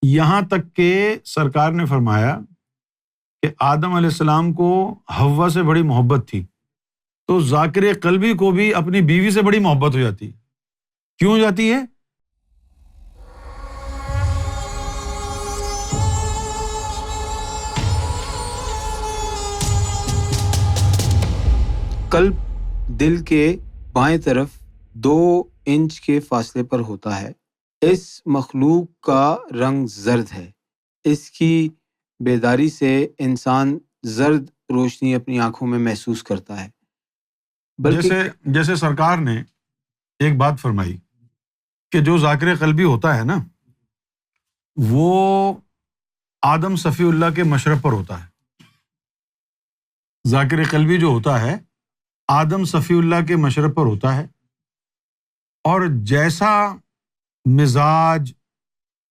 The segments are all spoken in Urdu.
یہاں تک کہ سرکار نے فرمایا کہ آدم علیہ السلام کو حوا سے بڑی محبت تھی، تو ذاکر قلبی کو بھی اپنی بیوی سے بڑی محبت ہو جاتی ہے۔ کیوں ہو جاتی ہے؟ قلب دل کے بائیں طرف 2 انچ کے فاصلے پر ہوتا ہے۔ اس مخلوق کا رنگ زرد ہے۔ اس کی بیداری سے انسان زرد روشنی اپنی آنکھوں میں محسوس کرتا ہے، بلکہ جیسے سرکار نے ایک بات فرمائی کہ جو ذاکر قلبی ہوتا ہے نا، وہ آدم صفی اللہ کے مشرب پر ہوتا ہے۔ ذاکر قلبی جو ہوتا ہے آدم صفی اللہ کے مشرب پر ہوتا ہے، اور جیسا مزاج،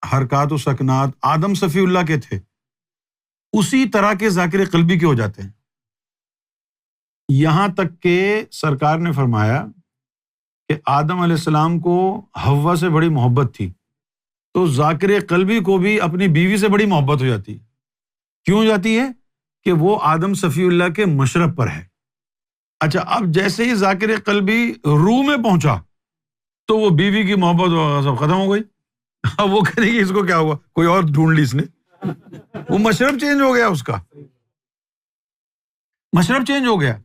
حرکات و سکنات آدم صفی اللہ کے تھے، اسی طرح کے ذاکر قلبی کے ہو جاتے ہیں۔ یہاں تک کہ سرکار نے فرمایا کہ آدم علیہ السلام کو حوا سے بڑی محبت تھی، تو ذاکر قلبی کو بھی اپنی بیوی سے بڑی محبت ہو جاتی ہے۔ کیوں ہو جاتی ہے؟ کہ وہ آدم صفی اللہ کے مشرب پر ہے۔ اچھا، اب جیسے ہی ذاکر قلبی روح میں پہنچا تو وہ بیوی کی محبت سب ختم ہو گئی۔ اب وہ کہنے کی اس کو کیا ہوا، کوئی اور ڈھونڈ لی اس نے، وہ مشرب چینج ہو گیا، اس کا مشرب چینج ہو گیا۔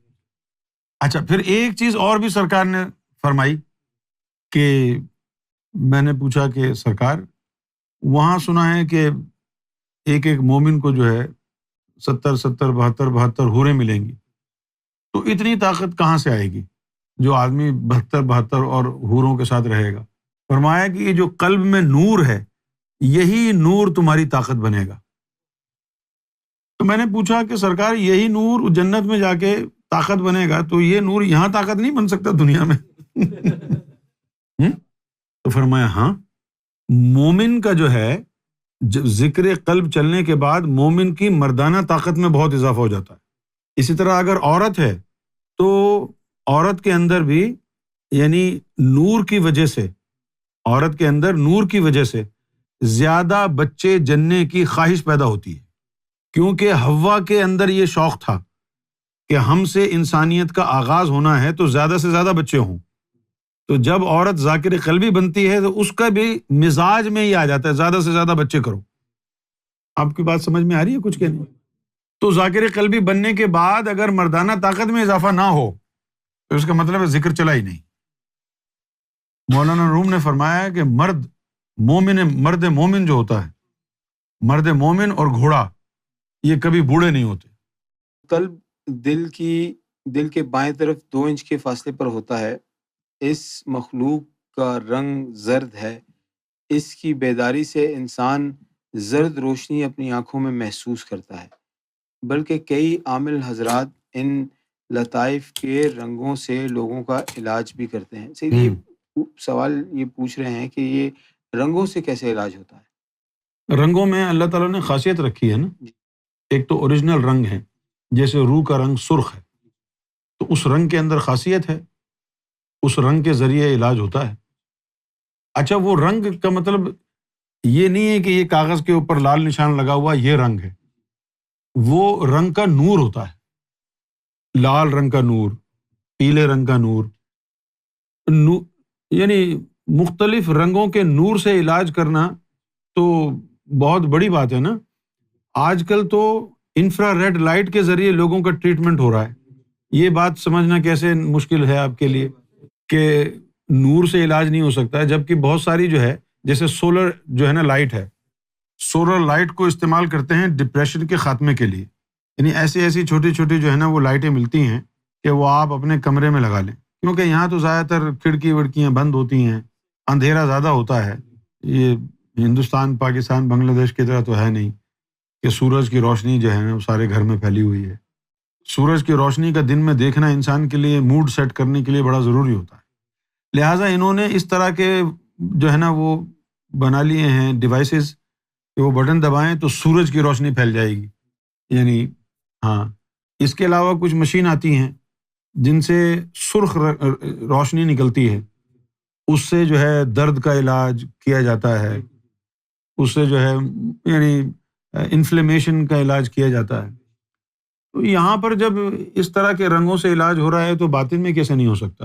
اچھا، پھر ایک چیز اور بھی سرکار نے فرمائی کہ میں نے پوچھا کہ سرکار، وہاں سنا ہے کہ ایک مومن کو جو ہے 70 72 حوریں ملیں گی، تو اتنی طاقت کہاں سے آئے گی جو آدمی 72 اور حوروں کے ساتھ رہے گا؟ فرمایا کہ یہ جو قلب میں نور ہے، یہی نور تمہاری طاقت بنے گا۔ تو میں نے پوچھا کہ سرکار، یہی نور جنت میں جا کے طاقت بنے گا، تو یہ نور یہاں طاقت نہیں بن سکتا دنیا میں؟ تو فرمایا ہاں، مومن کا جو ہے ذکر قلب چلنے کے بعد مومن کی مردانہ طاقت میں بہت اضافہ ہو جاتا ہے۔ اسی طرح اگر عورت ہے تو عورت کے اندر بھی، یعنی نور کی وجہ سے، عورت کے اندر نور کی وجہ سے زیادہ بچے جننے کی خواہش پیدا ہوتی ہے، کیونکہ حوا کے اندر یہ شوق تھا کہ ہم سے انسانیت کا آغاز ہونا ہے تو زیادہ سے زیادہ بچے ہوں۔ تو جب عورت ذاکر قلبی بنتی ہے تو اس کا بھی مزاج میں ہی آ جاتا ہے زیادہ سے زیادہ بچے کرو۔ آپ کی بات سمجھ میں آ رہی ہے کچھ کہ نہیں؟ تو ذاکر قلبی بننے کے بعد اگر مردانہ طاقت میں اضافہ نہ ہو تو اس کا مطلب ہے ذکر چلا ہی نہیں۔ مولانا روم نے فرمایا کہ مرد مومن جو ہوتا ہے، مرد مومن اور گھوڑا، یہ کبھی بوڑھے نہیں ہوتے۔ قلب دل کے بائیں طرف 2 انچ کے فاصلے پر ہوتا ہے۔ اس مخلوق کا رنگ زرد ہے۔ اس کی بیداری سے انسان زرد روشنی اپنی آنکھوں میں محسوس کرتا ہے، بلکہ کئی عامل حضرات ان لطائف کے رنگوں سے لوگوں کا علاج بھی کرتے ہیں۔ سید، یہ سوال یہ پوچھ رہے ہیں کہ یہ رنگوں سے کیسے علاج ہوتا ہے؟ رنگوں میں اللہ تعالیٰ نے خاصیت رکھی ہے نا۔ ایک تو اوریجنل رنگ ہے، جیسے روح کا رنگ سرخ ہے، تو اس رنگ کے اندر خاصیت ہے، اس رنگ کے ذریعے علاج ہوتا ہے۔ اچھا، وہ رنگ کا مطلب یہ نہیں ہے کہ یہ کاغذ کے اوپر لال نشان لگا ہوا یہ رنگ ہے، وہ رنگ کا نور ہوتا ہے۔ لال رنگ کا نور، پیلے رنگ کا نور، یعنی مختلف رنگوں کے نور سے علاج کرنا تو بہت بڑی بات ہے نا۔ آج کل تو انفرا ریڈ لائٹ کے ذریعے لوگوں کا ٹریٹمنٹ ہو رہا ہے۔ یہ بات سمجھنا کیسے مشکل ہے آپ کے لیے کہ نور سے علاج نہیں ہو سکتا ہے، جبکہ بہت ساری جو ہے، جیسے سولر جو ہے نا لائٹ ہے، سولر لائٹ کو استعمال کرتے ہیں ڈپریشن کے خاتمے کے لیے۔ یعنی ایسی چھوٹی چھوٹی جو ہے نا وہ لائٹیں ملتی ہیں کہ وہ آپ اپنے کمرے میں لگا لیں، کیونکہ یہاں تو زیادہ تر کھڑکی وڑکیاں بند ہوتی ہیں، اندھیرا زیادہ ہوتا ہے۔ یہ ہندوستان، پاکستان، بنگلہ دیش کی طرح تو ہے نہیں کہ سورج کی روشنی جو ہے نا وہ سارے گھر میں پھیلی ہوئی ہے۔ سورج کی روشنی کا دن میں دیکھنا انسان کے لیے موڈ سیٹ کرنے کے لیے بڑا ضروری ہوتا ہے۔ لہٰذا انہوں نے اس طرح کے جو ہے نا وہ بنا لیے ہیں ڈیوائسز کہ وہ بٹن دبائیں تو سورج کی روشنی پھیل جائے گی۔ یعنی ہاں، اس کے علاوہ کچھ مشین آتی ہیں جن سے سرخ روشنی نکلتی ہے، اس سے جو ہے درد کا علاج کیا جاتا ہے، اس سے جو ہے یعنی انفلیمیشن کا علاج کیا جاتا ہے. تو یہاں پر جب اس طرح کے رنگوں سے علاج ہو رہا ہے تو باطن میں کیسے نہیں ہو سکتا؟